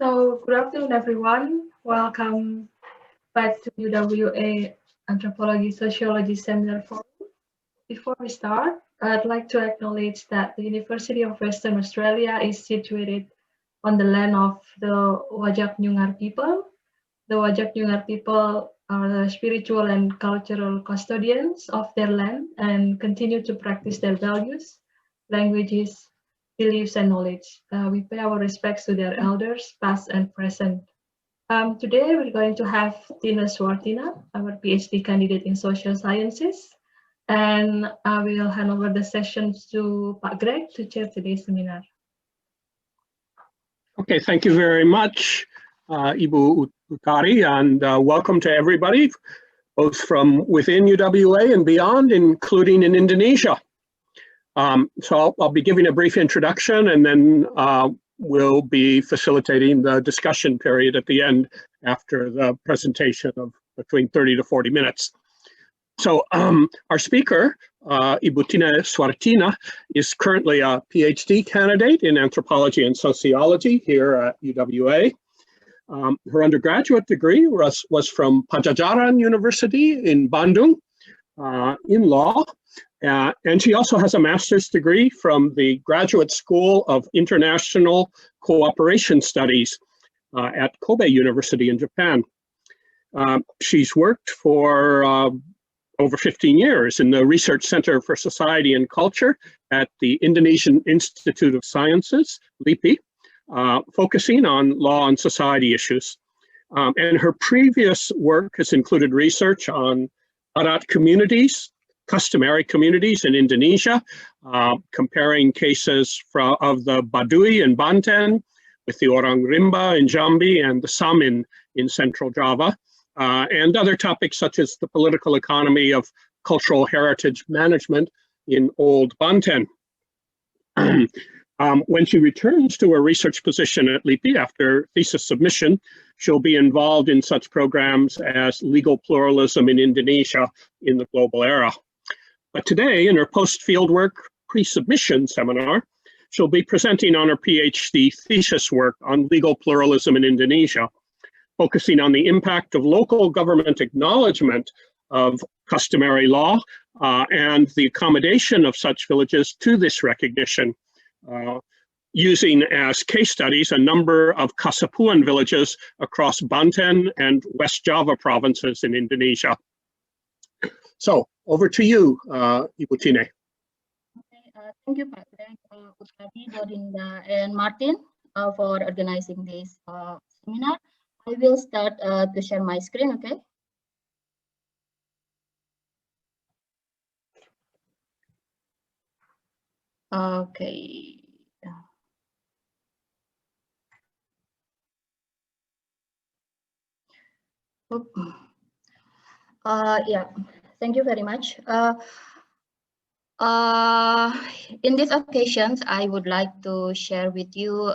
So, good afternoon, everyone. Welcome back to UWA Anthropology Sociology Seminar Forum. Before we start, I'd like to acknowledge that the University of Western Australia is situated on the land of the Wajak Nyungar people. The Wajak Nyungar people are the spiritual and cultural custodians of their land and continue to practice their values, languages, beliefs, and knowledge. We pay our respects to their elders, past and present. Today, we're going to have Tine Suartina, our Ph.D. candidate in social sciences, and I will hand over the session to Pak Greg to chair today's seminar. Okay, thank you very much, Ibu Utari, and welcome to everybody, both from within UWA and beyond, including in Indonesia. So I'll be giving a brief introduction, and then we'll be facilitating the discussion period at the end after the presentation of between 30 to 40 minutes. So our speaker, Ibu Tine Suartina, is currently a PhD candidate in anthropology and sociology here at UWA. Her undergraduate degree was from Pajajaran University in Bandung in law. And she also has a master's degree from the Graduate School of International Cooperation Studies at Kobe University in Japan. She's worked for over 15 years in the Research Center for Society and Culture at the Indonesian Institute of Sciences, LIPI, focusing on law and society issues. And her previous work has included research on Adat communities, customary communities in Indonesia, comparing cases of the Baduy in Banten with the orang Rimba in Jambi and the Samin in Central Java, and other topics such as the political economy of cultural heritage management in Old Banten. When she returns to her research position at LIPI after thesis submission, she'll be involved in such programs as Legal Pluralism in Indonesia in the global era. But today, in her post-fieldwork pre-submission seminar, she'll be presenting on her PhD thesis work on legal pluralism in Indonesia, focusing on the impact of local government acknowledgement of customary law and the accommodation of such villages to this recognition, using as case studies a number of Kasepuhan villages across Banten and West Java provinces in Indonesia. So, over to you, Ibu Tine. Okay, thank you, Pak Greg, Utari, Dorinda, and Martin for organizing this seminar. I will start to share my screen, okay? Okay. Yeah, thank you very much. In these occasions, I would like to share with you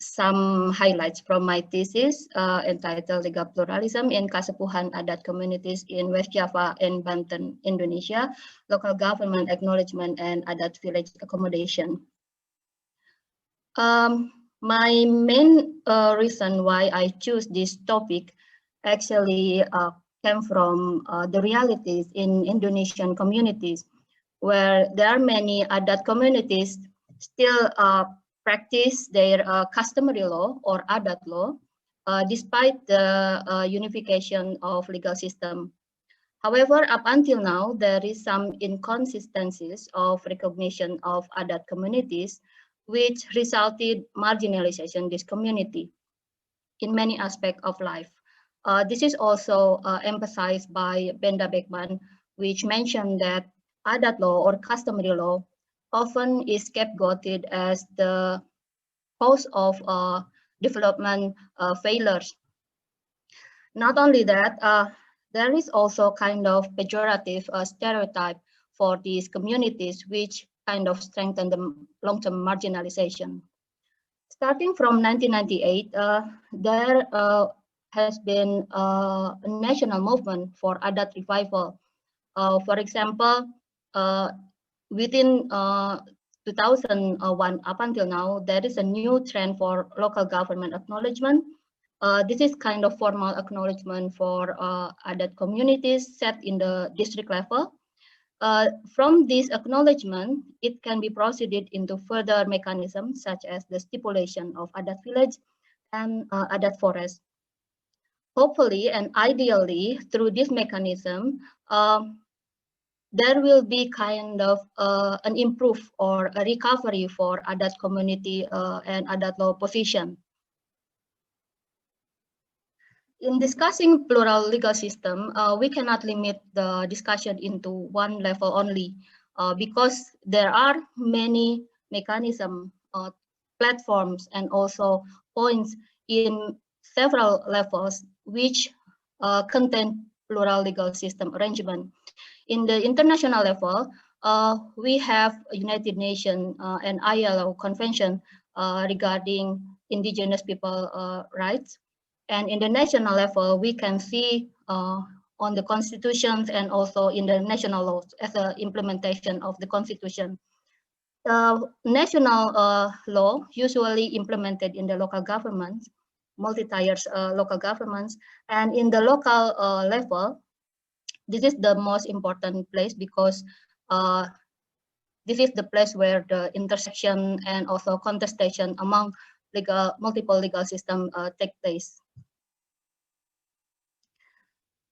some highlights from my thesis entitled Legal Pluralism in Kasepuhan Adat Communities in West Java and Banten, Indonesia, Local Government Acknowledgement and Adat Village Accommodation. My main reason why I choose this topic actually came from the realities in Indonesian communities, where there are many Adat communities still practice their customary law or Adat law, despite the unification of legal system. However, up until now, there is some inconsistencies of recognition of Adat communities, which resulted marginalization of this community in many aspects of life. This is also emphasized by Benda Beckman, which mentioned that Adat law or customary law often is scapegoated as the cause of development failures. Not only that, there is also kind of pejorative stereotype for these communities, which kind of strengthen the long-term marginalization. Starting from 1998, there has been a national movement for Adat revival. For example, within 2001 up until now, there is a new trend for local government acknowledgement. This is kind of formal acknowledgement for Adat communities set in the district level. From this acknowledgement, it can be proceeded into further mechanisms such as the stipulation of Adat village and Adat forest. Hopefully and ideally, through this mechanism, there will be kind of an improve or a recovery for Adat community and Adat law position. In discussing plural legal system, we cannot limit the discussion into one level only because there are many mechanisms, platforms, and also points in several levels which contain plural legal system arrangement. In the international level, we have United Nations and ILO Convention regarding indigenous people rights. And in the national level, we can see on the constitutions and also in the national laws as an implementation of the constitution. National law usually implemented in the local governments, multi-tiers local governments, and in the local level, this is the most important place because this is the place where the intersection and also contestation among multiple legal systems take place.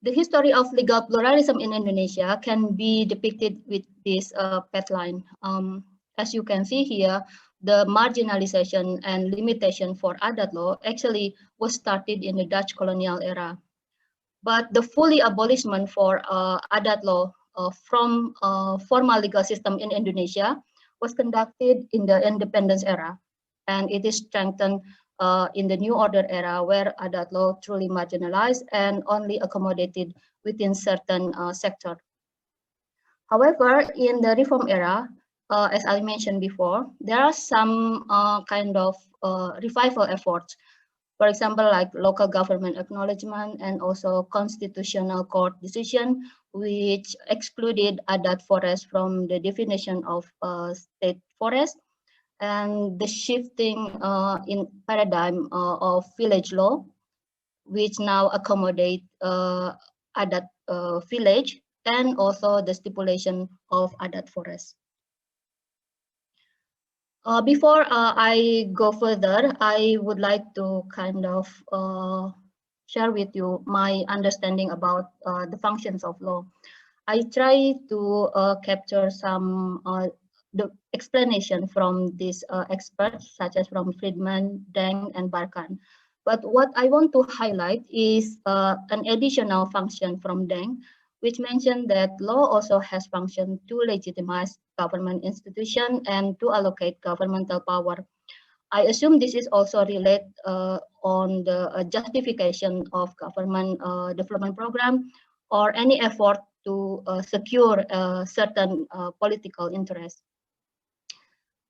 The history of legal pluralism in Indonesia can be depicted with this pathline. As you can see here, the marginalization and limitation for Adat law actually was started in the Dutch colonial era. But the fully abolishment for Adat law from formal legal system in Indonesia was conducted in the independence era, and it is strengthened in the new order era where Adat law truly marginalized and only accommodated within certain sector. However, in the reform era, as I mentioned before, there are some kind of revival efforts. For example, like local government acknowledgement and also constitutional court decision, which excluded Adat forest from the definition of state forest, and the shifting in paradigm of village law, which now accommodate Adat village and also the stipulation of Adat forest. Before I go further, I would like to kind of share with you my understanding about the functions of law. I try to capture some the explanation from these experts, such as from Friedman, Deng, and Barkan. But what I want to highlight is an additional function from Deng, which mentioned that law also has function to legitimize government institution and to allocate governmental power. I assume this is also related on the justification of government development program or any effort to secure certain political interest.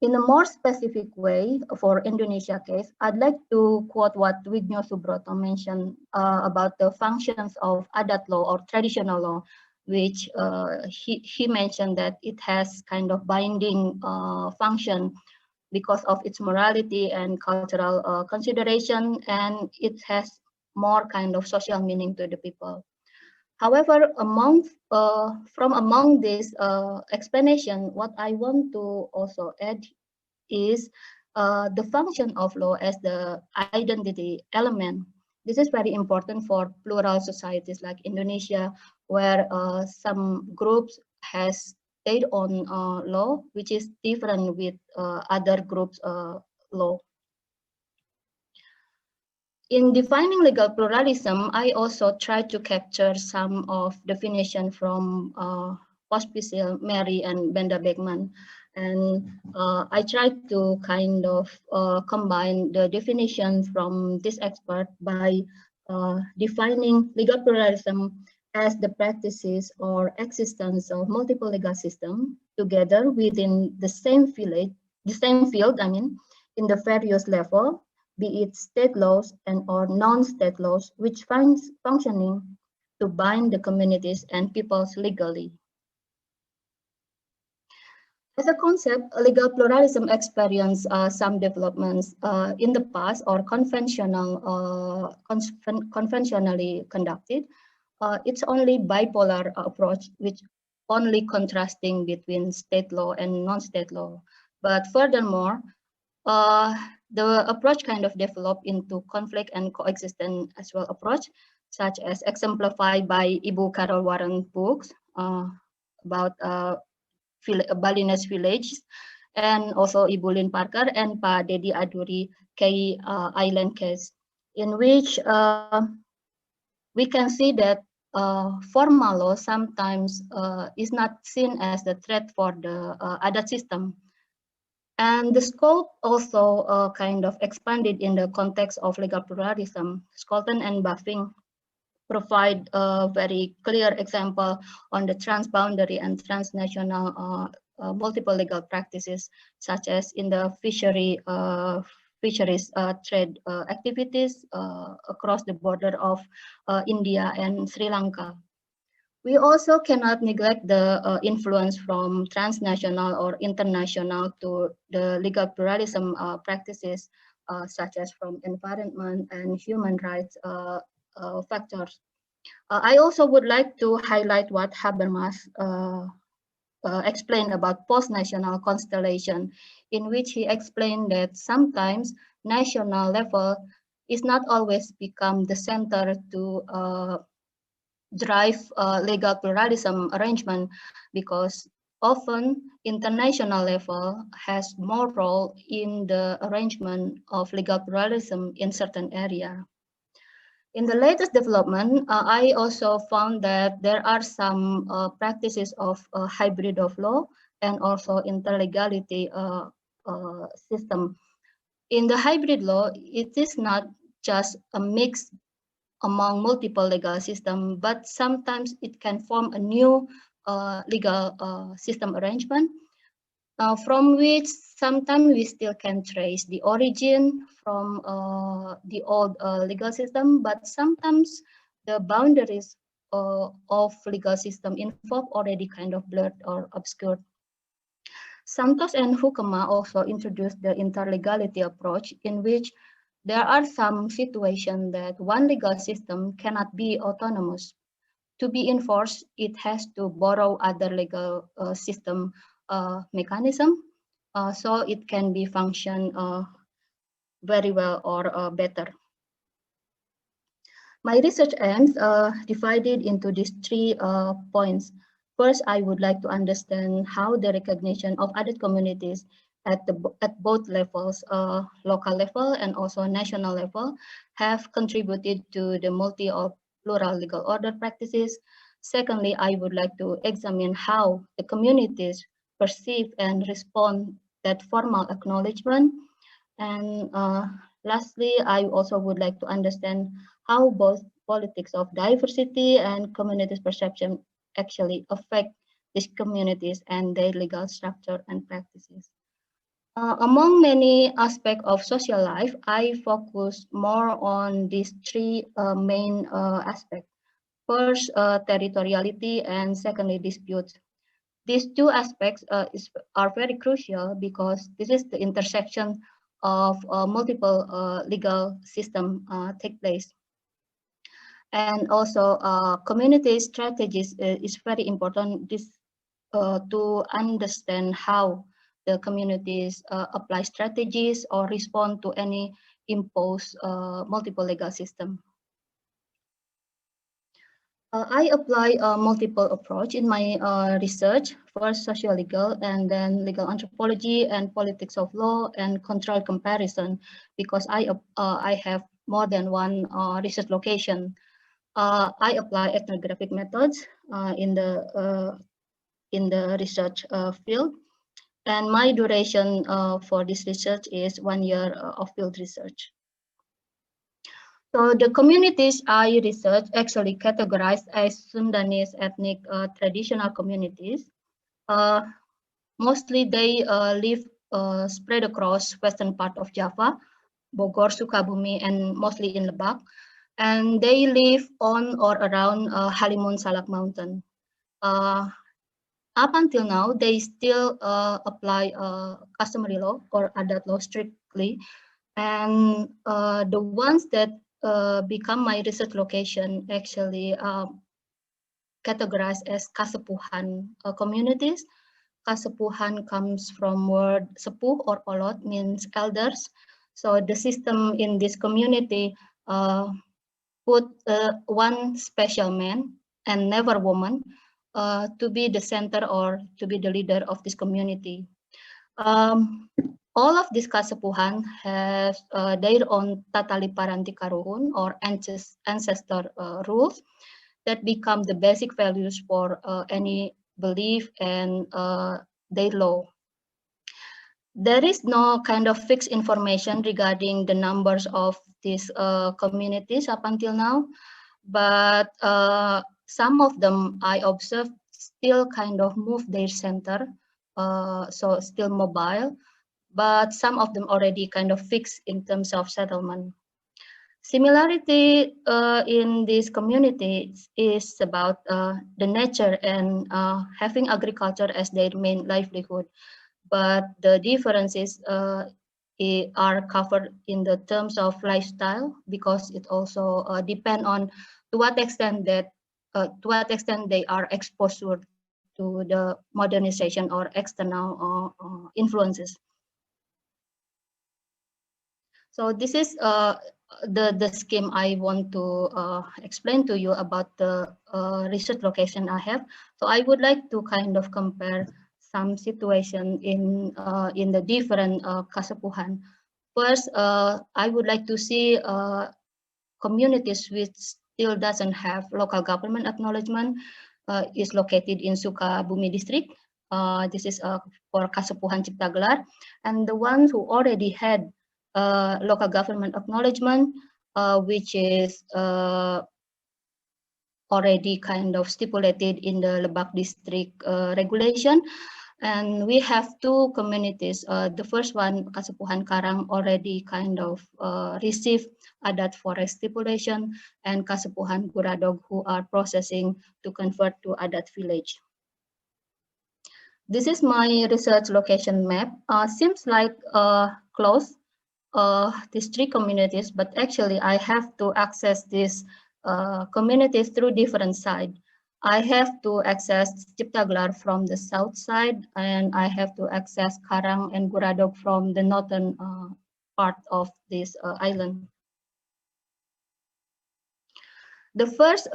In a more specific way, for Indonesia case, I'd like to quote what Widnyo Subroto mentioned about the functions of Adat law or traditional law, which he mentioned that it has kind of binding function because of its morality and cultural consideration, and it has more kind of social meaning to the people. However, from among this explanation, what I want to also add is the function of law as the identity element. This is very important for plural societies like Indonesia, where some groups has stayed on law, which is different with other groups' law. In defining legal pluralism, I also try to capture some of definition from Pospisil, Mary, and Benda Beckman. And I try to kind of combine the definition from this expert by defining legal pluralism as the practices or existence of multiple legal systems together within the same field, in the various level, be it state laws and or non-state laws, which finds functioning to bind the communities and peoples legally. As a concept, legal pluralism experienced some developments in the past or conventionally conducted. It's only bipolar approach, which only contrasting between state law and non-state law. But furthermore, the approach kind of developed into conflict and coexistence as well approach, such as exemplified by Ibu Carol Warren books about Balinese village, and also Ibu Lynn Parker and Pa Dedi Aduri K Island case, in which we can see that formal law sometimes is not seen as the threat for the Adat system. And the scope also kind of expanded in the context of legal pluralism. Scholten and Baffing provide a very clear example on the transboundary and transnational multiple legal practices, such as in the fisheries trade activities across the border of India and Sri Lanka. We also cannot neglect the influence from transnational or international to the legal pluralism practices, such as from environment and human rights factors. I also would like to highlight what Habermas explained about post-national constellation, in which he explained that sometimes national level is not always become the center to drive legal pluralism arrangement, because often international level has more role in the arrangement of legal pluralism in certain area. In the latest development, I also found that there are some practices of hybrid of law and also interlegality system. In the hybrid law, it is not just a mix among multiple legal systems, but sometimes it can form a new legal system arrangement, from which sometimes we still can trace the origin from the old legal system, but sometimes the boundaries of legal system involved already kind of blurred or obscured. Santos and Hukema also introduced the interlegality approach, in which there are some situations that one legal system cannot be autonomous. To be enforced, it has to borrow other legal system mechanism, so it can be function very well or better. My research aims divided into these 3 points. First, I would like to understand how the recognition of Adat communities at both levels, local level and also national level, have contributed to the multi or plural legal order practices. Secondly, I would like to examine how the communities perceive and respond that formal acknowledgement. And lastly, I also would like to understand how both politics of diversity and communities' perception actually affect these communities and their legal structure and practices. Among many aspects of social life, I focus more on these 3 main aspects. First, territoriality, and secondly, disputes. These 2 aspects are very crucial because this is the intersection of multiple legal system take place. And also community strategies is very important to understand how the communities apply strategies or respond to any imposed multiple legal system. I apply a multiple approach in my research, first socio-legal and then legal anthropology and politics of law and control comparison, because I have more than one research location. I apply ethnographic methods in the research field, and my duration for this research is 1 year of field research. So the communities I research actually categorized as Sundanese ethnic traditional communities. Mostly they live spread across western part of Java, Bogor, Sukabumi, and mostly in Lebak. And they live on or around Halimun Salak Mountain. up until now, they still apply customary law or adat law strictly. And the ones that become my research location actually categorized as Kasepuhan communities. Kasepuhan comes from word sepuh or olot, means elders. So the system in this community put one special man and never woman to be the center or to be the leader of this community. All of these Kasepuhan have their own tatali paranti karuhun or ancestor rules that become the basic values for any belief and their law. There is no kind of fixed information regarding the numbers of these communities up until now, but some of them I observed still kind of move their center, so still mobile, but some of them already kind of fixed in terms of settlement. Similarity in these communities is about the nature and having agriculture as their main livelihood. But the differences are covered in the terms of lifestyle, because it also depend on to what extent they are exposed to the modernization or external influences. So this is the scheme I want to explain to you about the research location I have. So I would like to kind of compare some situation in the different Kasepuhan. First, I would like to see communities which still doesn't have local government acknowledgement is located in Sukabumi district. This is for Kasepuhan Cipta Gelar, and the ones who already had local government acknowledgement, which is already kind of stipulated in the Lebak district regulation. And we have two communities. The first one, Kasepuhan Karang, already kind of received adat forest stipulation, and Kasepuhan Guradog, who are processing to convert to adat village. This is my research location map. Seems like close, these three communities, but actually I have to access these communities through different side. I have to access Cipta Gelar from the south side, and I have to access Karang and Guradog from the northern part of this island. The first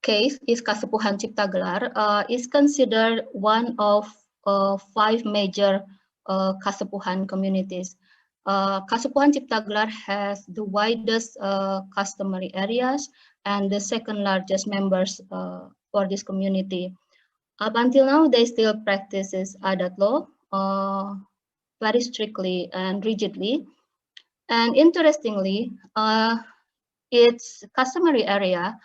case is Kasepuhan Cipta Gelar, is considered one of 5 major Kasepuhan communities. Kasepuhan Cipta Gelar has the widest customary areas and the second largest members for this community. Up until now, they still practices adat law very strictly and rigidly. And interestingly, its customary area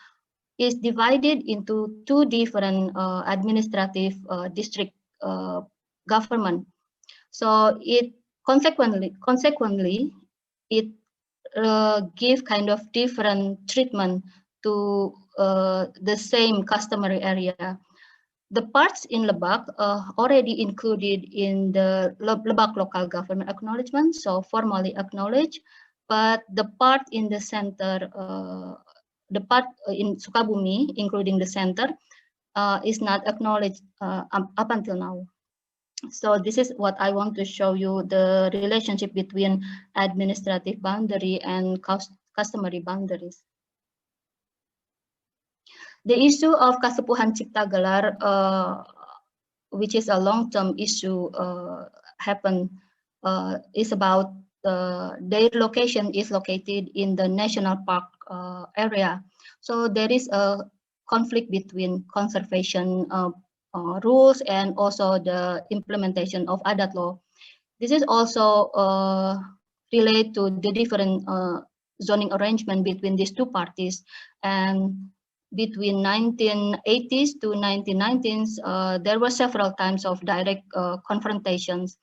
is divided into 2 different administrative district government. So it consequently it give kind of different treatment to the same customary area. The parts in Lebak already included in the Lebak local government acknowledgement, so formally acknowledged, but the part in the center, the part in Sukabumi, including the center, is not acknowledged up until now. So this is what I want to show you, the relationship between administrative boundary and customary boundaries. The issue of Kasepuhan Cipta Gelar, which is a long-term issue, is about their location is located in the national park area. So there is a conflict between conservation rules and also the implementation of adat law. This is also related to the different zoning arrangement between these two parties. And between 1980s to 1990s, there were several times of direct confrontations.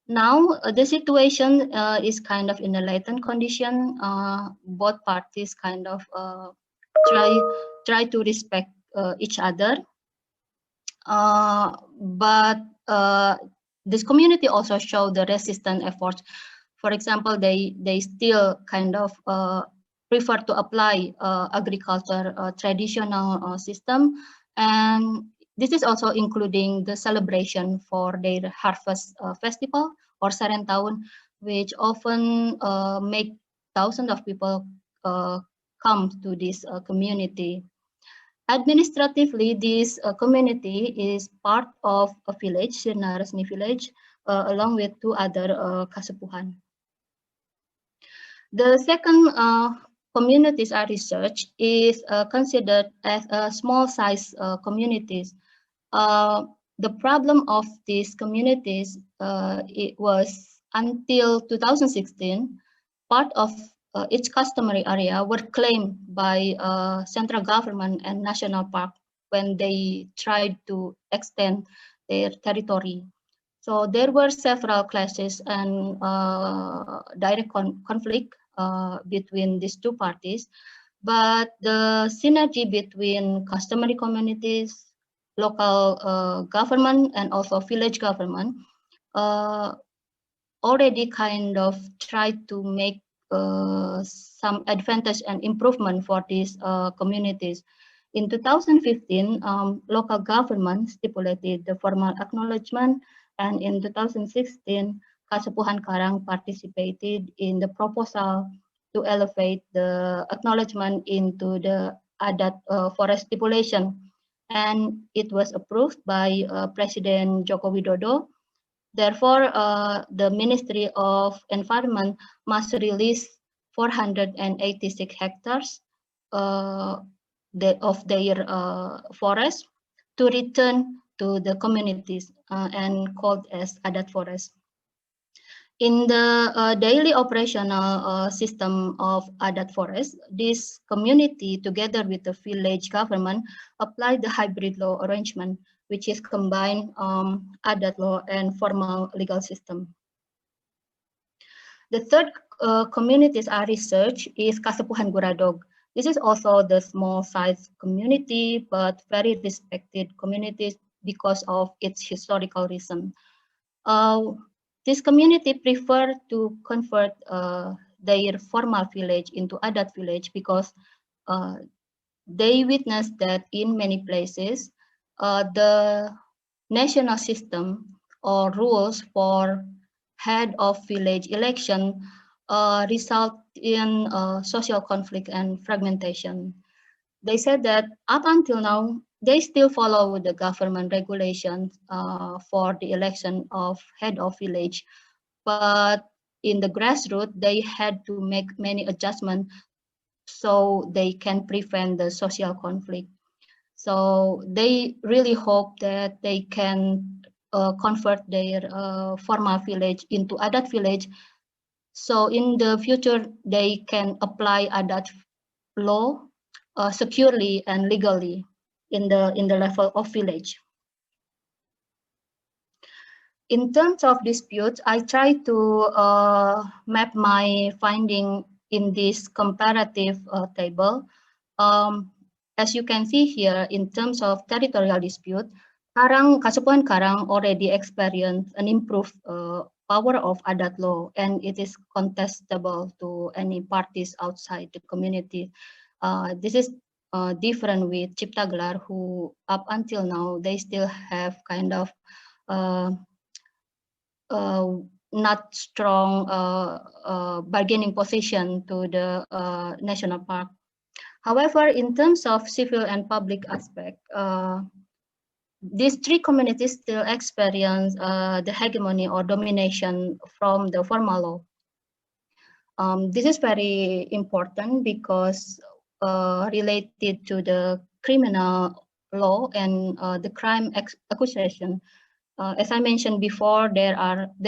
Now the situation is kind of in a latent condition. Both parties kind of try to respect each other. but this community also showed the resistant efforts. For example, they still kind of prefer to apply agriculture traditional system, and this is also including the celebration for their harvest festival or Sarentaun, which often make thousands of people come to this community. Administratively, this community is part of a village, Sirna Resmi village, along with two other Kasepuhan. The second communities I researched is considered as a small size communities. The problem of these communities, it was until 2016, part of its customary area were claimed by central government and national park when they tried to extend their territory. So there were several clashes and direct conflict between these two parties, but the synergy between customary communities, local government, and also village government already kind of tried to make some advantage and improvement for these communities. In 2015, local government stipulated the formal acknowledgement, and in 2016, Kasepuhan Karang participated in the proposal to elevate the acknowledgement into the Adat forest stipulation, and it was approved by President Joko Widodo. Therefore, the Ministry of Environment must release 486 hectares of their forest to return to the communities and called as Adat forest. In the daily operational system of Adat forest, this community, together with the village government, applied the hybrid law arrangement, which is combined Adat law and formal legal system. The third communities I research is Kasepuhan Guradog. This is also the small size community, but very respected community because of its historical reason. This community prefer to convert their formal village into Adat village because they witnessed that in many places, the national system or rules for head of village election result in social conflict and fragmentation. They said that up until now, they still follow the government regulations for the election of head of village, but in the grassroots, they had to make many adjustments so they can prevent the social conflict. So they really hope that they can convert their formal village into Adat village. So in the future, they can apply Adat law securely and legally in the level of village. In terms of disputes, I try to map my finding in this comparative table. As you can see here, in terms of territorial dispute, Kasepuhan Karang already experienced an improved power of Adat law, and it is contestable to any parties outside the community. This is different with Cipta Gelar, who up until now, they still have kind of not strong bargaining position to the national park. However, in terms of civil and public aspect, these three communities still experience the hegemony or domination from the formal law. This is very important because related to the criminal law and the crime accusation. As I mentioned before, there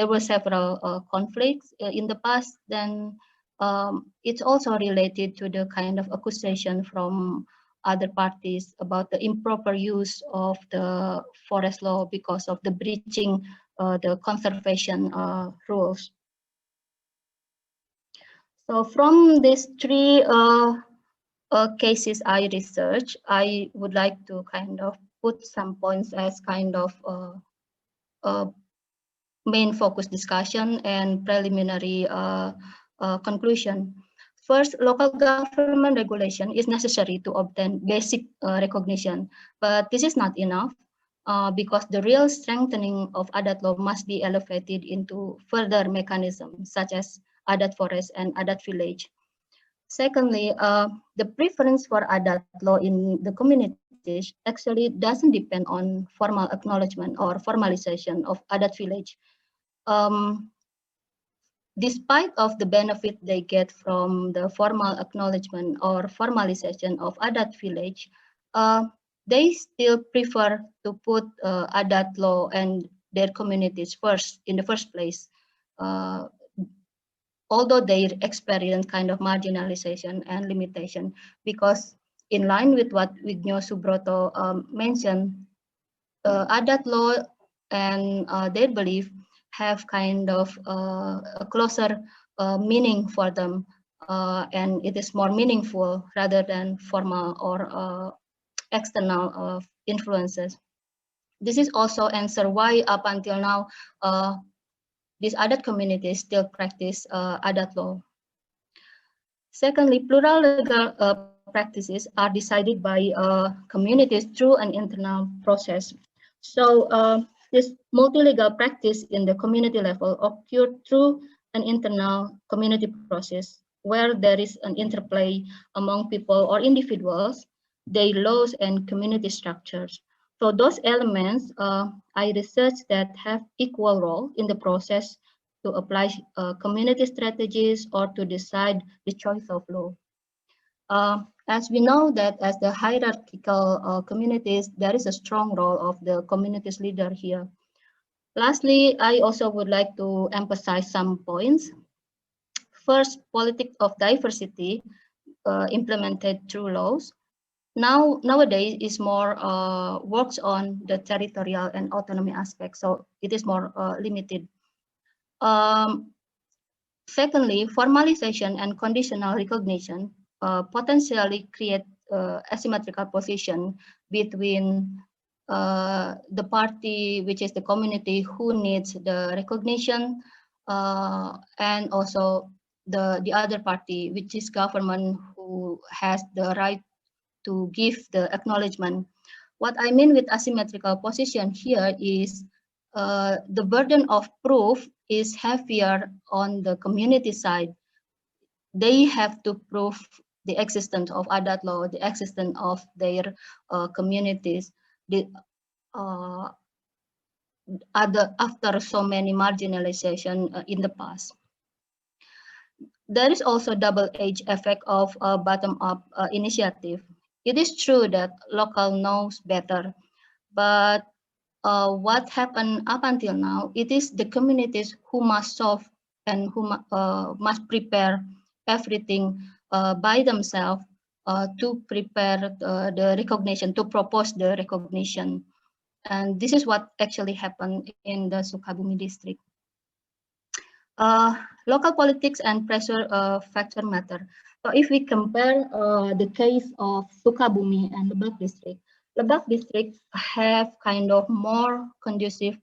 were several conflicts in the past. Then it's also related to the kind of accusation from other parties about the improper use of the forest law because of the breaching the conservation rules. So from these three cases I researched, I would like to kind of put some points as kind of main focus discussion and preliminary conclusion. First, local government regulation is necessary to obtain basic recognition, but this is not enough because the real strengthening of Adat law must be elevated into further mechanisms such as Adat forest and Adat village. Secondly, the preference for Adat law in the communities actually doesn't depend on formal acknowledgement or formalization of Adat village. Despite of the benefit they get from the formal acknowledgement or formalization of Adat village, they still prefer to put Adat law and their communities first in the first place, although they experience kind of marginalization and limitation, because in line with what Wignio Subroto mentioned, Adat law and their belief have kind of a closer meaning for them, and it is more meaningful rather than formal or external influences. This is also answer why up until now these Adat communities still practice Adat law. Secondly, plural legal practices are decided by communities through an internal process. So this multi-legal practice in the community level occurred through an internal community process where there is an interplay among people or individuals, their laws and community structures. So those elements I researched that have equal role in the process to apply community strategies or to decide the choice of law. As we know that as the hierarchical communities, there is a strong role of the community's leader here. Lastly, I also would like to emphasize some points. First, politics of diversity implemented through laws. Nowadays is more works on the territorial and autonomy aspect, so it is more limited. Secondly, formalization and conditional recognition potentially create asymmetrical position between the party, which is the community who needs the recognition, and also the other party, which is government who has the right to give the acknowledgement. What I mean with asymmetrical position here is the burden of proof is heavier on the community side. They have to prove the existence of Adat law, the existence of their communities, after so many marginalization in the past. There is also double-edged effect of bottom-up initiative. It is true that local knows better, but what happened up until now, it is the communities who must solve and who must prepare everything by themselves to prepare the recognition, to propose the recognition. And this is what actually happened in the Sukabumi district. Local politics and pressure factor matter. So if we compare the case of Sukabumi and Lebak district have kind of more conducive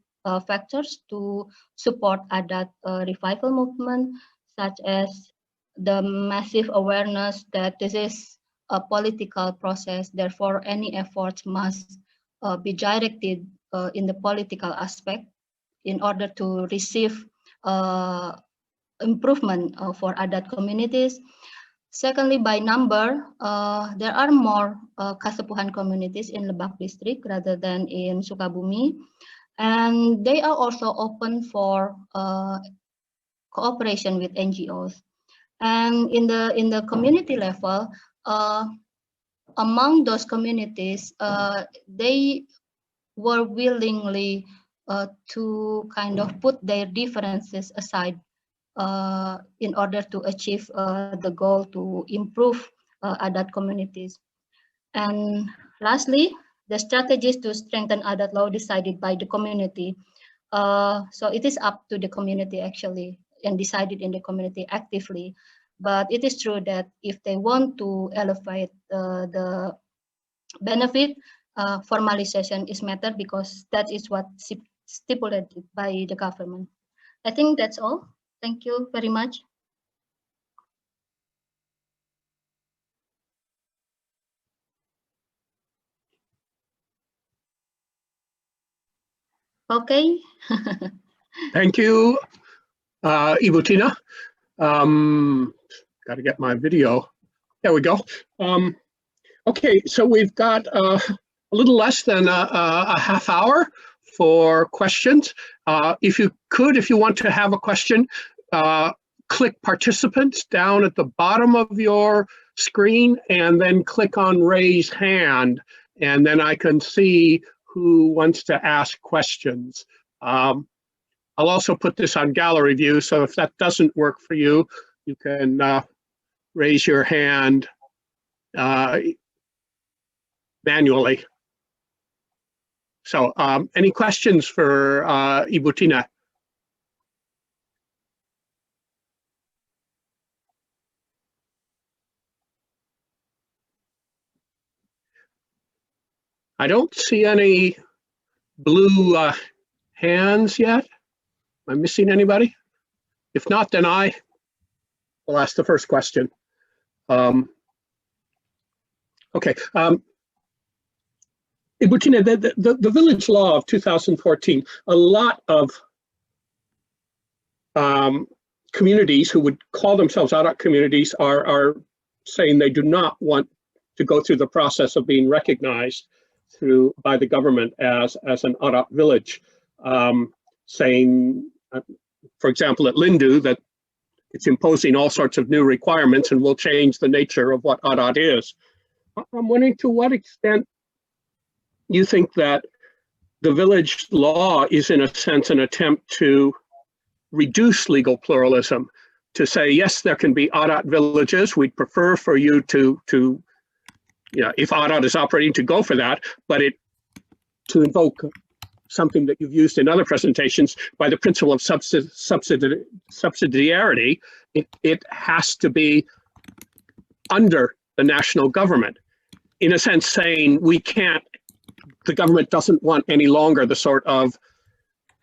factors to support Adat revival movement, such as the massive awareness that this is a political process, therefore any efforts must be directed in the political aspect in order to receive improvement for Adat communities. Secondly, by number, there are more Kasepuhan communities in Lebak district rather than in Sukabumi, and they are also open for cooperation with NGOs. And in the community level, among those communities, they were willingly to kind of put their differences aside in order to achieve the goal to improve Adat communities. And lastly, the strategies to strengthen Adat law decided by the community. So it is up to the community actually and decided in the community actively. But it is true that if they want to elevate the benefit, formalization is matter, because that is what stipulated by the government. I think that's all. Thank you very much. Okay. Thank you, Ibu Tina. Got to get my video. There we go. Okay, so we've got a little less than a half hour for questions. If you want to have a question, click participants down at the bottom of your screen and then click on raise hand, and then I can see who wants to ask questions. I'll also put this on gallery view, so if that doesn't work for you, you can raise your hand manually. So any questions for Ibu Tina? I don't see any blue hands yet. Am I missing anybody? If not, then I will ask the first question. Okay. Ibu Tina, the Village Law of 2014, a lot of communities who would call themselves Adat communities are saying they do not want to go through the process of being recognized by the government as an Adat village, saying, for example, at Lindu, that it's imposing all sorts of new requirements and will change the nature of what Adat is. I'm wondering to what extent you think that the village law is, in a sense, an attempt to reduce legal pluralism, to say, yes, there can be Adat villages. We'd prefer for you to if Adat is operating, to go for that, but to invoke something that you've used in other presentations, by the principle of subsidiarity, it has to be under the national government, in a sense saying the government doesn't want any longer the sort of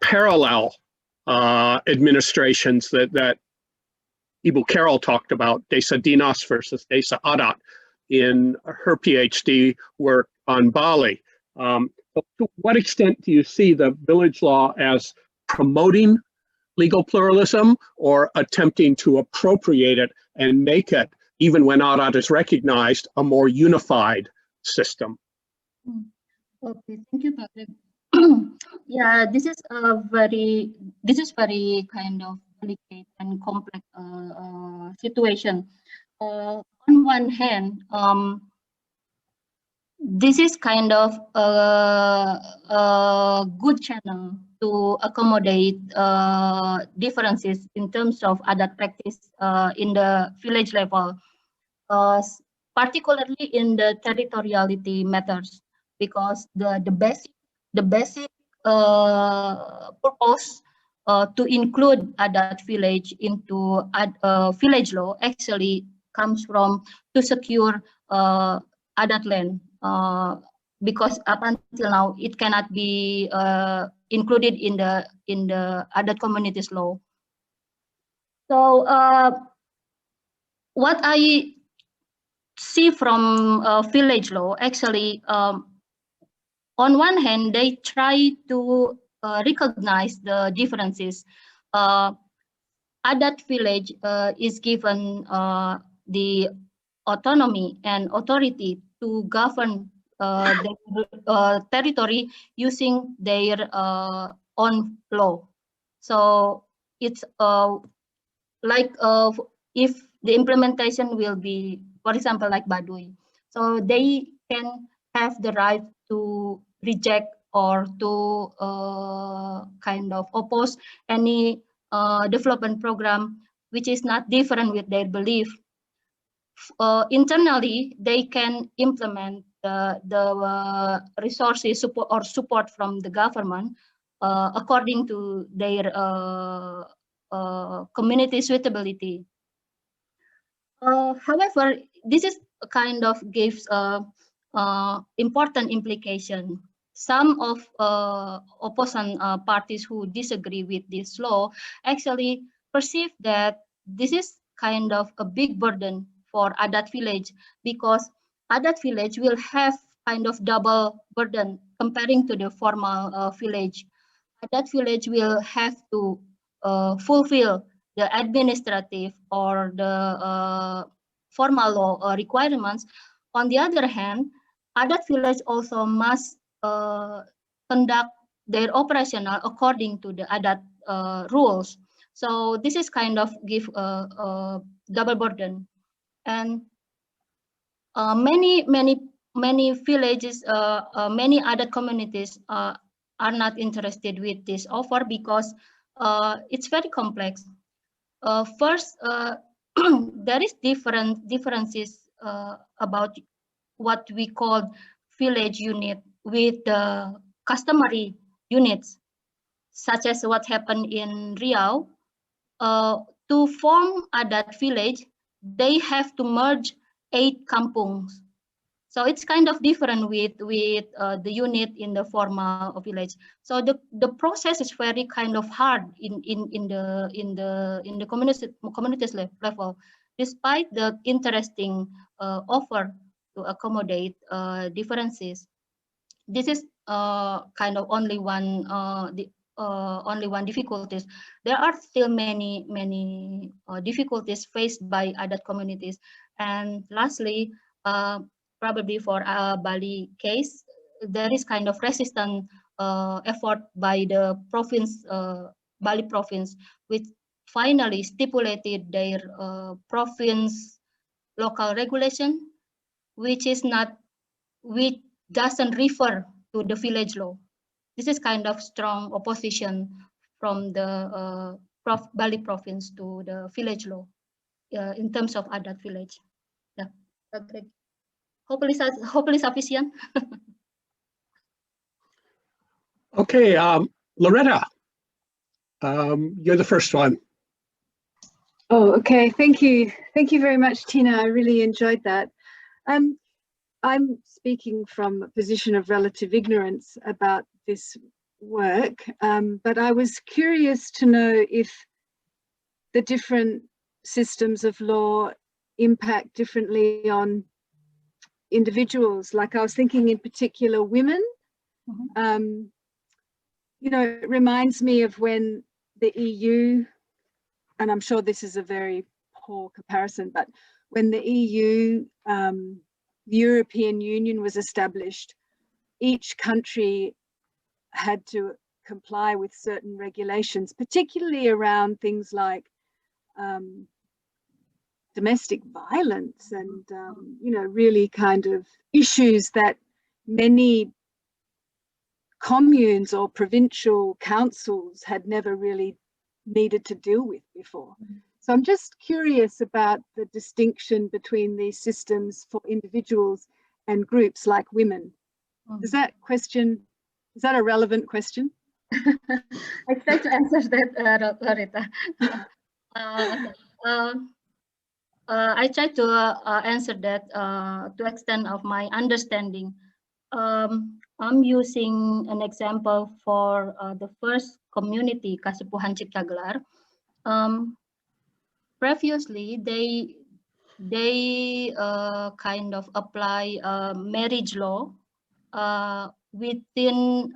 parallel administrations that Ibu Carol talked about, Desa Dinas versus Desa Adat, in her Ph.D. work on Bali. To what extent do you see the village law as promoting legal pluralism or attempting to appropriate it and make it, even when Adat is recognized, a more unified system? Okay, thank you, Patrick. Yeah, this is very kind of delicate and complex situation. On one hand, this is kind of a good channel to accommodate differences in terms of Adat practice in the village level, particularly in the territoriality matters, because the basic purpose to include Adat village into village law actually comes from to secure Adat land, because up until now it cannot be included in the Adat communities law. So what I see from village law, actually, on one hand, they try to recognize the differences. Adat village is given the autonomy and authority to govern their territory using their own law. So it's like if the implementation will be, for example, like Baduy, so they can have the right to reject or to kind of oppose any development program which is not different with their belief. Internally, they can implement the resources support from the government according to their community suitability. However, this is kind of gives important implication. Some of opposing parties who disagree with this law actually perceive that this is kind of a big burden for Adat village, because Adat village will have kind of double burden comparing to the formal village. Adat village will have to fulfill the administrative or the formal law requirements. On the other hand, Adat village also must conduct their operational according to the Adat rules. So this is kind of give a double burden, and many villages, many Adat communities are not interested with this offer because it's very complex. First, there is differences about what we call village unit with the customary units, such as what happened in Riau. To form Adat village, they have to merge 8 kampungs. So it's kind of different with the unit in the formal village. So the process is very kind of hard in the communities level, despite the interesting offer to accommodate differences. This is kind of only one difficulties. There are still many difficulties faced by Adat communities. And lastly, probably for Bali case, there is kind of resistant effort by the province, Bali province, which finally stipulated their province local regulation, which doesn't refer to the village law. This is kind of strong opposition from the Bali province to the village law in terms of Adat village. Yeah, okay. Hopefully sufficient. Okay, Loretta, you're the first one. Oh, okay. Thank you. Thank you very much, Tina. I really enjoyed that. I'm speaking from a position of relative ignorance about this work, but I was curious to know if the different systems of law impact differently on individuals. Like I was thinking in particular women. Mm-hmm. You know, it reminds me of when the EU, and I'm sure this is a very poor comparison, but when the EU, the European Union was established, each country had to comply with certain regulations, particularly around things like domestic violence and, you know, really kind of issues that many communes or provincial councils had never really needed to deal with before. So I'm just curious about the distinction between these systems for individuals and groups like women. Is that a relevant question? I try to answer that, Loretta. I try to answer that to extent of my understanding. I'm using an example for the first community, Kasepuhan Cipta Gelar. Previously, they kind of apply marriage law within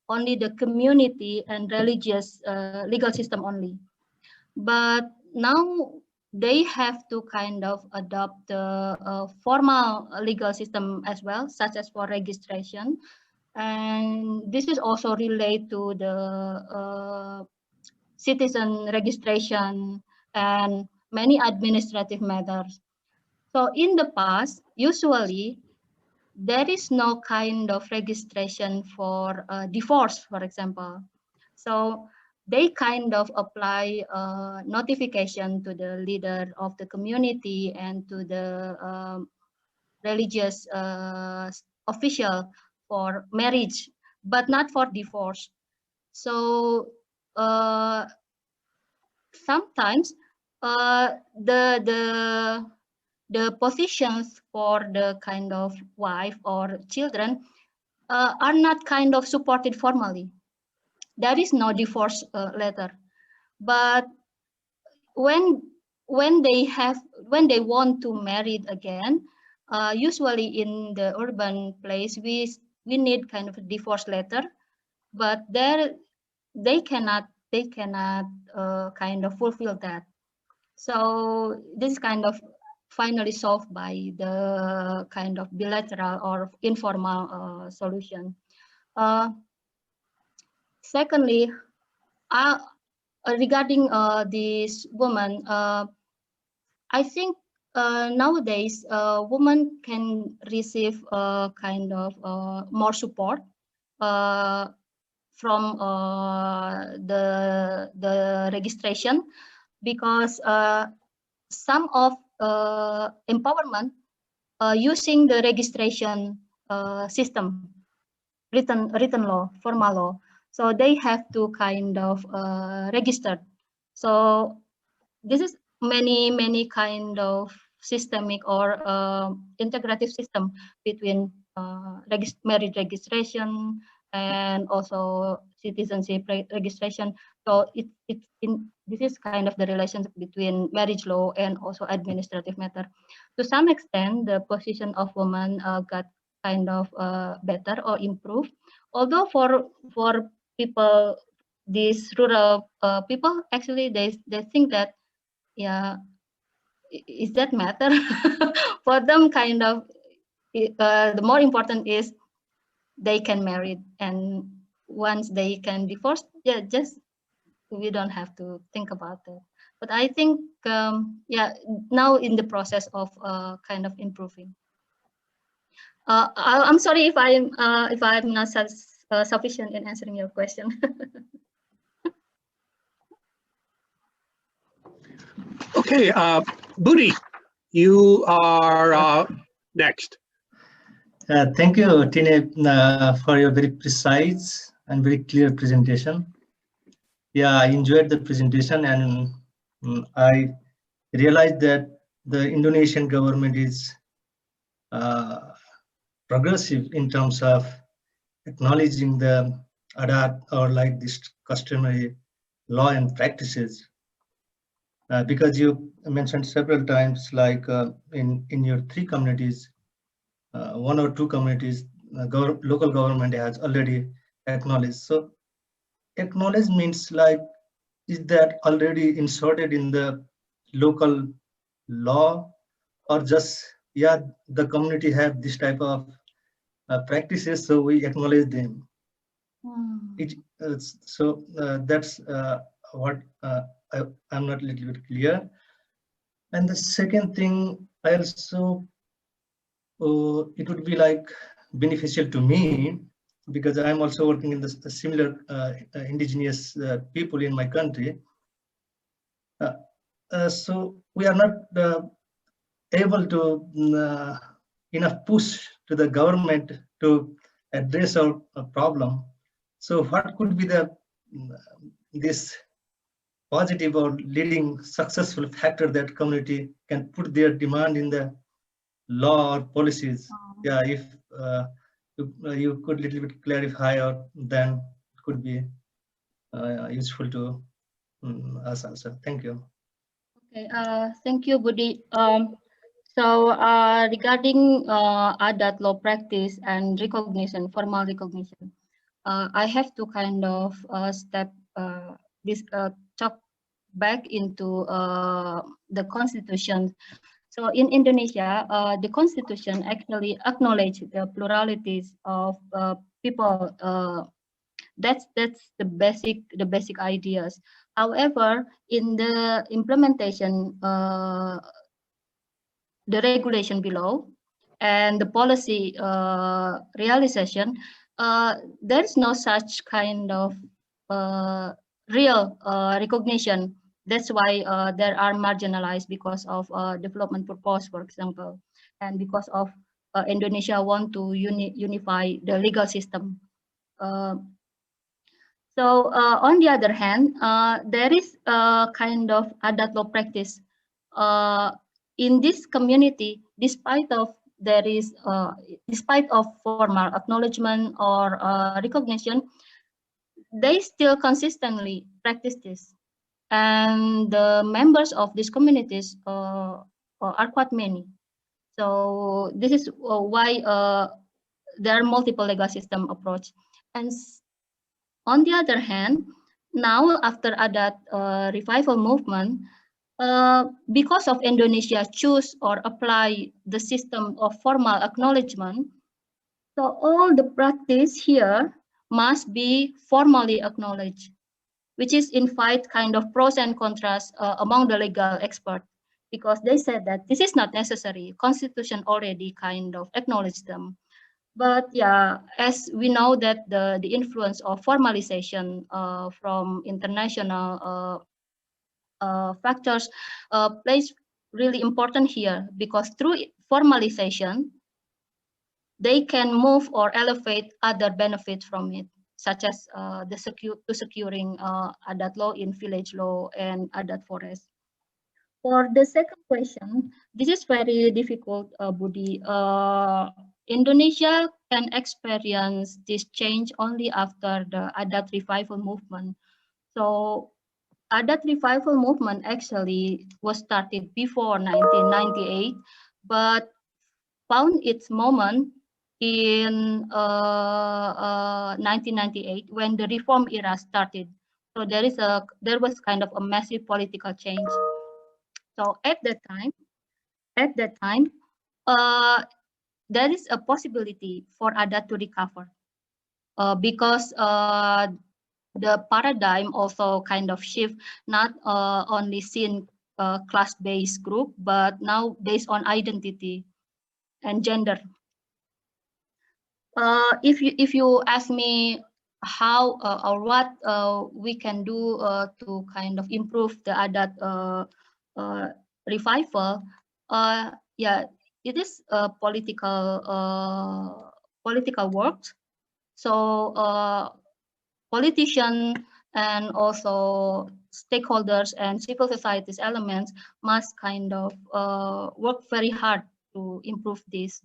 only the community and religious legal system only. But now they have to kind of adopt the formal legal system as well, such as for registration. And this is also related to the citizen registration and many administrative matters. So in the past, usually there is no kind of registration for divorce, for example. So they kind of apply notification to the leader of the community and to the religious official for marriage, but not for divorce. So sometimes the the positions for the kind of wife or children are not kind of supported formally. There is no divorce letter, but when they want to marry again, usually in the urban place we need kind of a divorce letter, but there they cannot kind of fulfill that. So this kind of finally solved by the kind of bilateral or informal solution. Secondly, regarding this woman, I think nowadays women can receive kind of more support from the registration, because some of empowerment using the registration system, written law, formal law. So they have to kind of register. So this is many kind of systemic or integrative system between marriage registration and also citizenship registration. So this is kind of the relationship between marriage law and also administrative matter. To some extent, the position of women got kind of better or improved. Although for people, these rural people, actually they think that, yeah, is that matter? For them, kind of the more important is they can marry, and once they can divorce, yeah, just we don't have to think about it. But I think yeah, now in the process of kind of improving. I'm sorry if I'm not sufficient in answering your question. Okay, Baduy, you are next. Thank you, Tine, for your very precise and very clear presentation. Yeah, I enjoyed the presentation, and I realized that the Indonesian government is progressive in terms of acknowledging the Adat, or like this customary law and practices. Because you mentioned several times, like in your 3 communities, 1 or 2 communities, local government has already acknowledged. So acknowledge means like, is that already inserted in the local law, or just, yeah, the community have this type of practices, so we acknowledge them. So that's what I'm not a little bit clear. And the second thing, I also it would be like beneficial to me, because I'm also working in the similar indigenous people in my country. So we are not able to enough push to the government to address our problem. So what could be the this positive or leading successful factor that community can put their demand in the law or policies? Yeah, if you could little bit clarify, or then it could be useful to us also. Thank you. Okay, thank you, Budi. So regarding Adat law practice and recognition, formal recognition, I have to kind of talk back into the constitution. So in Indonesia, the constitution actually acknowledge the pluralities of people. That's the basic ideas. However, in the implementation, the regulation below and the policy realization, there's no such kind of real recognition. That's why there are marginalized because of development purpose, for example, and because of Indonesia want to unify the legal system. So on the other hand, there is a kind of Adat law practice in this community, despite of formal acknowledgement or recognition, they still consistently practice this. And the members of these communities are quite many. So this is why there are multiple legal system approach. And on the other hand, now after Adat revival movement, because of Indonesia choose or apply the system of formal acknowledgement, so all the practice here must be formally acknowledged, which is invite kind of pros and cons among the legal experts, because they said that this is not necessary. Constitution already kind of acknowledged them. But yeah, as we know that the influence of formalization from international factors plays really important here, because through formalization, they can move or elevate other benefits from it, such as securing Adat law in village law and Adat forest. For the second question, this is very difficult, Budi. Indonesia can experience this change only after the Adat revival movement. So Adat revival movement actually was started before 1998, but found its moment in 1998 when the reform era started. So there was kind of a massive political change. So at that time, there is a possibility for Adat to recover because the paradigm also kind of shift, not only seen class-based group, but now based on identity and gender. If you ask me how or what we can do to kind of improve the Adat revival, yeah, it is political work. So politicians and also stakeholders and civil society's elements must kind of work very hard to improve this.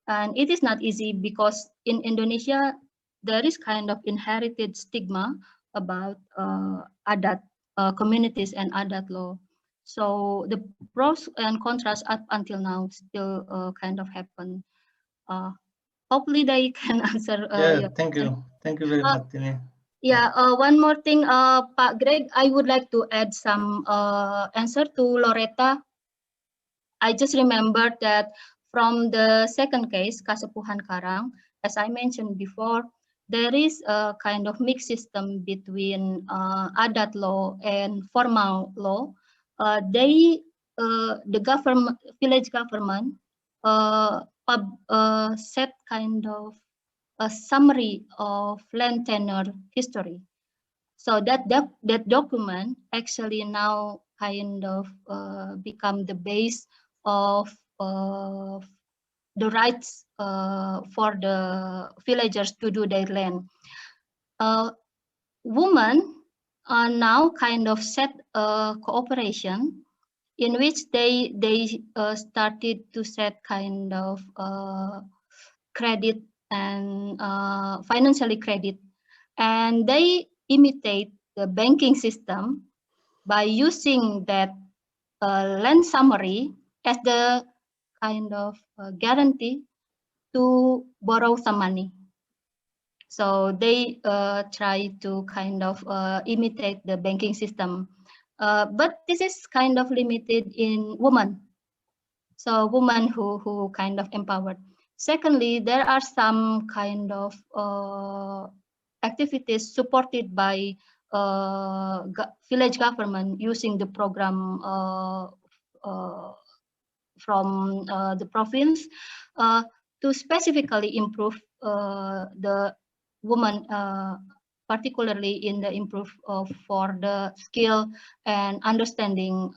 And it is not easy because in Indonesia, there is kind of inherited stigma about Adat communities and Adat law. So the pros and cons up until now still kind of happen. Hopefully they can answer. Thank you. Thank you very much, Tine. Yeah, one more thing, Pak Greg, I would like to add some answer to Loretta. I just remembered that from the second case, Kasepuhan Karang, as I mentioned before, there is a kind of mixed system between Adat law and formal law. The government, village government, set kind of a summary of land tenure history. So that document actually now kind of become the base of the rights for the villagers to do their land. Women are now kind of set a cooperation in which they started to set kind of credit and financially credit, and they imitate the banking system by using that land summary as the kind of guarantee to borrow some money. So they try to kind of imitate the banking system. But this is kind of limited in women. So women who kind of empowered. Secondly, there are some kind of activities supported by village government using the program from the province to specifically improve the women, particularly in the improve for the skill and understanding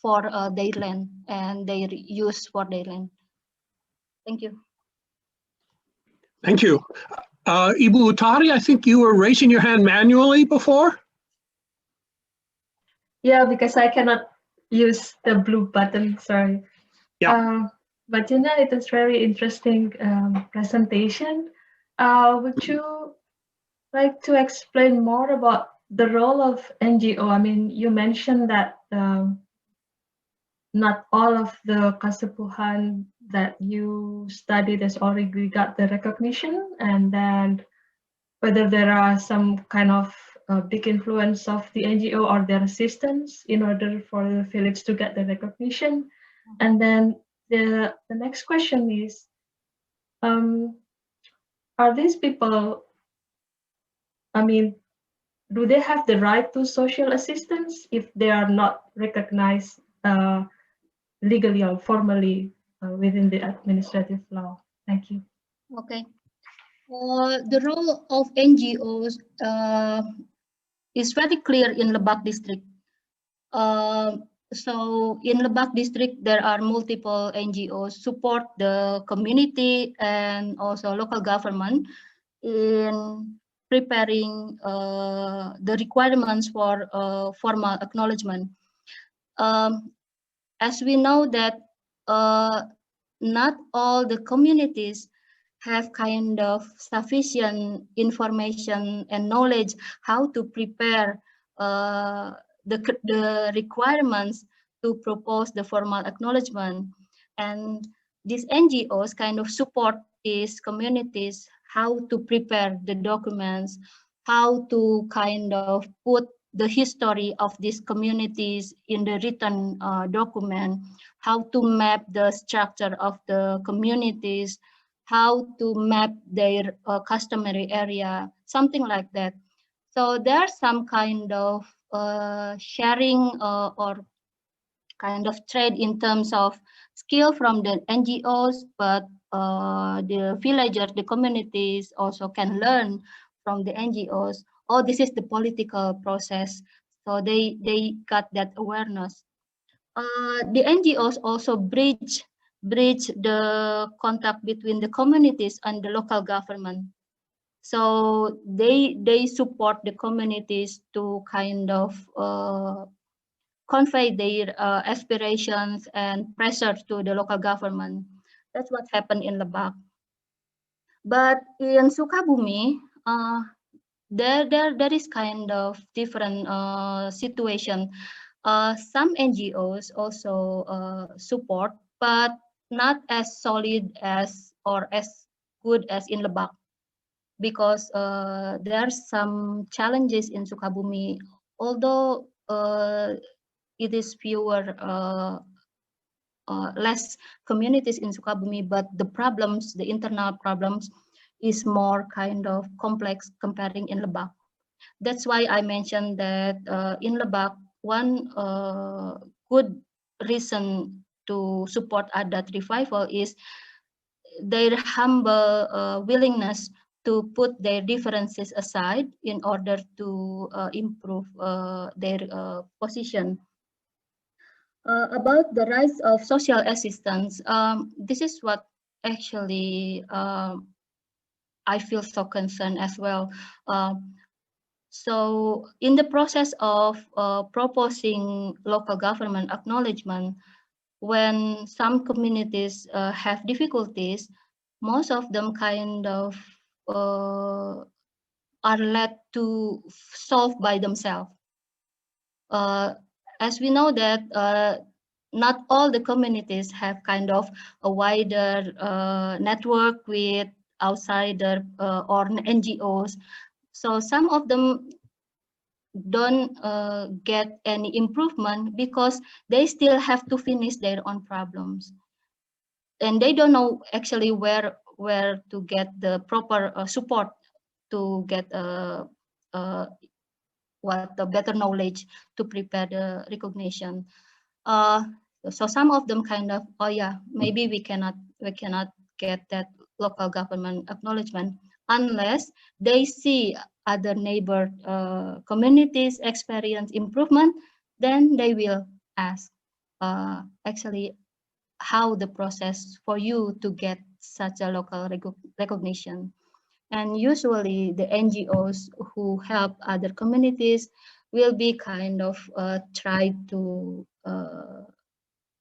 for their land and their use for their land. Thank you. Thank you. Ibu Utari, I think you were raising your hand manually before? Yeah, because I cannot use the blue button. Sorry. Yeah. But it was very interesting presentation. Would you like to explain more about the role of NGO? I mean, you mentioned that not all of the Kasepuhan that you studied has already got the recognition, and then whether there are some kind of big influence of the NGO or their assistance in order for the village to get the recognition. And then the next question is, are these people, I mean, do they have the right to social assistance if they are not recognized legally or formally within the administrative law? Thank you. Okay. The role of NGOs is very clear in Lebak district. So in Lebak district, there are multiple NGOs support the community and also local government in preparing the requirements for formal acknowledgement. As we know that not all the communities have kind of sufficient information and knowledge how to prepare the requirements to propose the formal acknowledgement. And these NGOs kind of support these communities how to prepare the documents, how to kind of put the history of these communities in the written document, how to map the structure of the communities, how to map their customary area, something like that. So there's some kind of sharing or kind of trade in terms of skill from the NGOs, but the villagers, the communities also can learn from the NGOs. Oh, this is the political process. So they got that awareness. The NGOs also bridge the contact between the communities and the local government. So they support the communities to kind of convey their aspirations and pressure to the local government. That's what happened in Lebak. But in Sukabumi, there is kind of different situation. Some NGOs also support, but not as solid as or as good as in Lebak, because there are some challenges in Sukabumi. Although it is fewer, less communities in Sukabumi, but the problems, the internal problems, is more kind of complex comparing in Lebak. That's why I mentioned that in Lebak, one good reason to support Adat revival is their humble willingness to put their differences aside in order to improve their position. About the rise of social assistance, this is what actually I feel so concerned as well. So in the process of proposing local government acknowledgement, when some communities have difficulties, most of them kind of are led to solve by themselves. As we know that not all the communities have kind of a wider network with outsider or NGOs. So some of them don't get any improvement because they still have to finish their own problems. And they don't know actually where to get the proper support to get what the better knowledge to prepare the recognition. So some of them kind of, oh yeah, maybe we cannot get that local government acknowledgement unless they see other neighbor communities experience improvement, then they will ask actually how the process for you to get such a local recognition. And usually the NGOs who help other communities will be kind of try to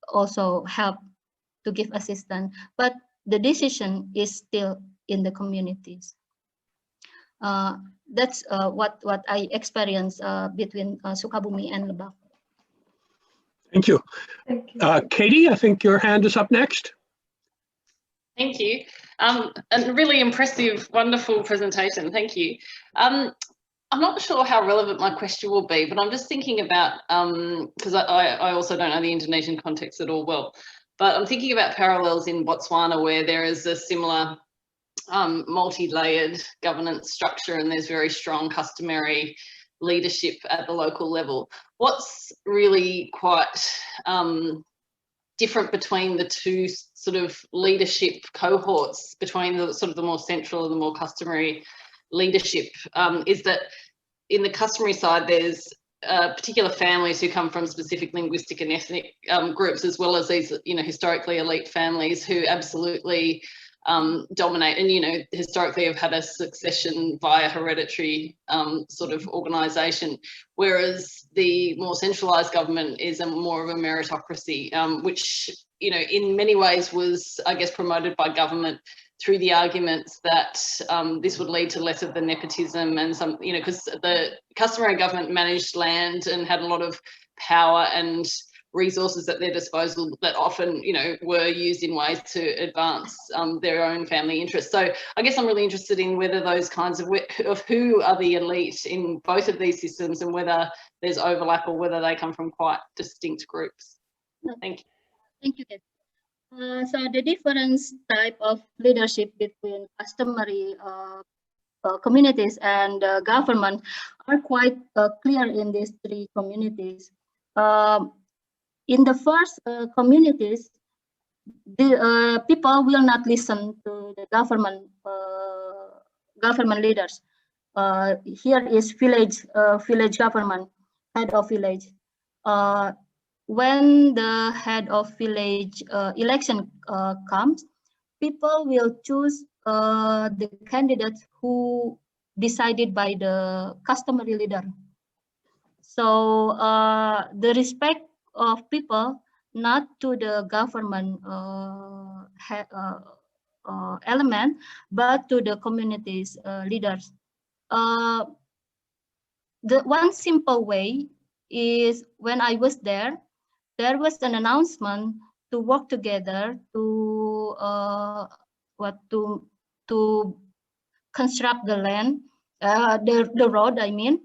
also help to give assistance, but the decision is still in the communities. That's what I experienced between Sukabumi and Lebak. Thank you. Thank you. Katie, I think your hand is up next. Thank you. A really impressive, wonderful presentation. Thank you. I'm not sure how relevant my question will be, but I'm just thinking about, because I also don't know the Indonesian context at all well, but I'm thinking about parallels in Botswana where there is a similar multi-layered governance structure and there's very strong customary leadership at the local level. What's really quite different between the two sort of leadership cohorts, between the sort of the more central and the more customary leadership, is that in the customary side there's particular families who come from specific linguistic and ethnic groups, as well as these, you know, historically elite families who absolutely dominate and, you know, historically have had a succession via hereditary sort of organisation, whereas the more centralised government is a more of a meritocracy, which, you know, in many ways was, I guess, promoted by government through the arguments that this would lead to less of the nepotism and some, you know, because the customary government managed land and had a lot of power and resources at their disposal that often, you know, were used in ways to advance their own family interests. So I guess I'm really interested in whether those kinds of who are the elite in both of these systems and whether there's overlap or whether they come from quite distinct groups. Thank you. Thank you, Kate. So the different type of leadership between customary communities and government are quite clear in these three communities. In the first communities, the people will not listen to the government leaders. Here is village government, head of village. When the head of village election comes, people will choose the candidates who decided by the customary leader. So the respect of people, not to the government element, but to the community's leaders. The one simple way is when I was there was an announcement to work together to construct the land, the road. I mean,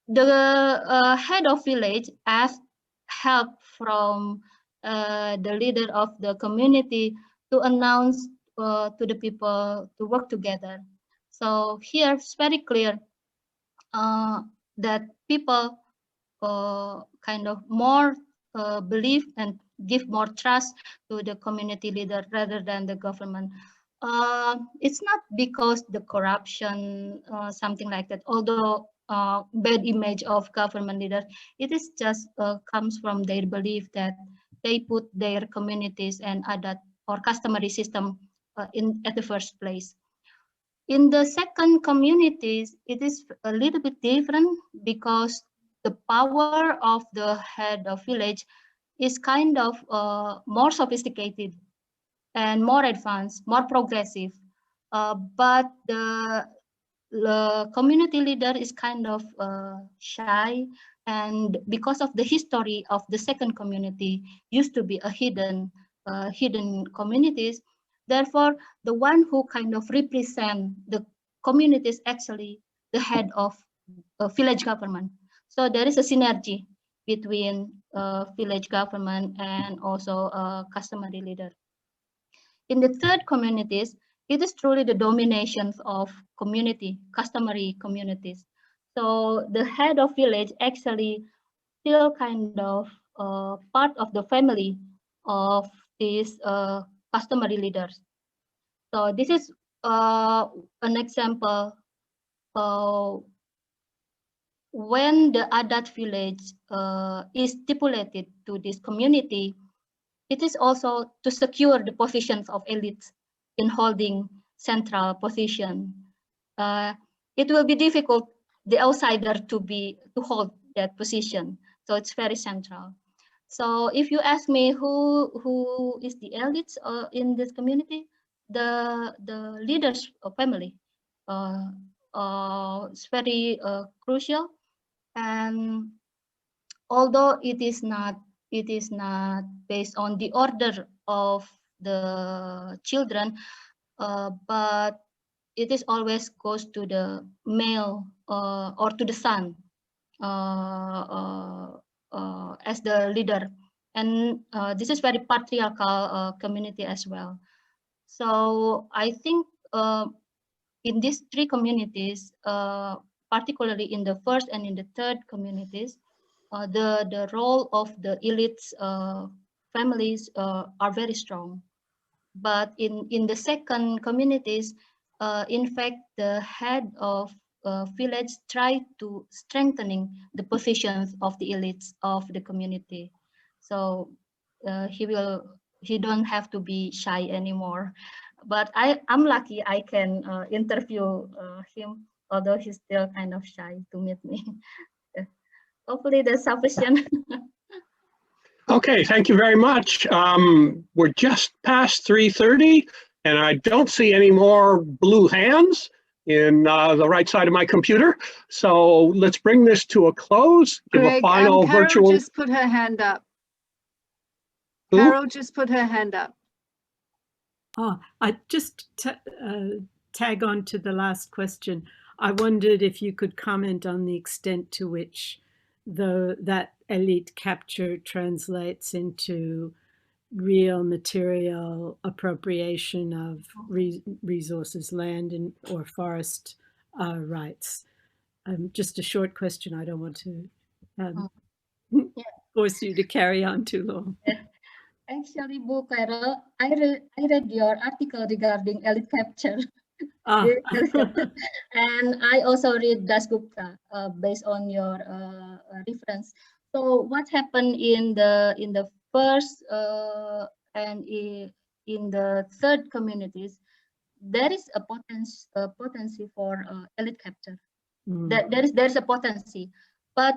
the head of village asked help from the leader of the community to announce to the people to work together. So here it's very clear that people kind of more believe and give more trust to the community leader rather than the government. It's not because the corruption, something like that, although bad image of government leaders, it is just comes from their belief that they put their communities and adat or customary system at the first place. In the second communities, it is a little bit different because the power of the head of village is kind of more sophisticated and more advanced, more progressive. But the community leader is kind of shy, and because of the history of the second community used to be a hidden communities, therefore the one who kind of represent the community is actually the head of village government. So there is a synergy between village government and also customary leader. In the third communities, it is truly the domination of customary communities. So the head of village actually still kind of part of the family of these customary leaders. So this is an example. When the Adat village is stipulated to this community, it is also to secure the positions of elites in holding central position. It will be difficult the outsider to hold that position. So it's very central. So if you ask me who is the elites in this community, the leaders of family is very crucial. And although it is not based on the order of the children, but it is always goes to the male or to the son as the leader, and this is very patriarchal community as well. So I think in these three communities, particularly in the first and in the third communities, the role of the elites families are very strong. But in the second communities, in fact, the head of village try to strengthening the positions of the elites of the community. So he don't have to be shy anymore. But I'm lucky I can interview him, although he's still kind of shy to meet me. Hopefully that's sufficient. Okay, thank you very much. We're just past 3:30 and I don't see any more blue hands in the right side of my computer. So let's bring this to a close. Give Greg, a final Carol virtual. just put her hand up. Who? Carol just put her hand up. Oh, I just tag on to the last question. I wondered if you could comment on the extent to which that elite capture translates into real material appropriation of resources, land or forest rights. Just a short question. I don't want to force you to carry on too long. Actually, Bu Carol, I read your article regarding elite capture. And I also read Das Gupta based on your reference. So what happened in the first and in the third communities, there is a potency for elite capture. There is a potency, but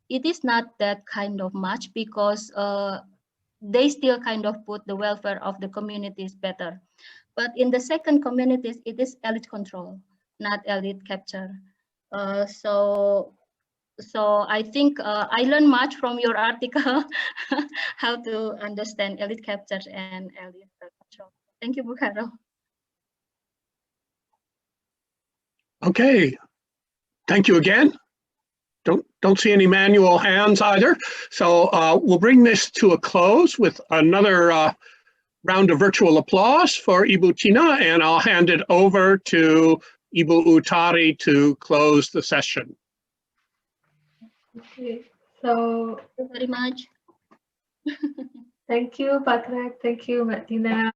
it is not that kind of much because they still kind of put the welfare of the communities better. But in the second communities, it is elite control, not elite capture. So I think I learned much from your article, how to understand elite capture and elite control. Thank you, Bu Carol. Okay, thank you again. Don't see any manual hands either. So we'll bring this to a close with another round of virtual applause for Ibu Tina, and I'll hand it over to Ibu Utari to close the session. Okay, so Thank you very much. thank you, Pak Greg. Thank you, Mbak Tina.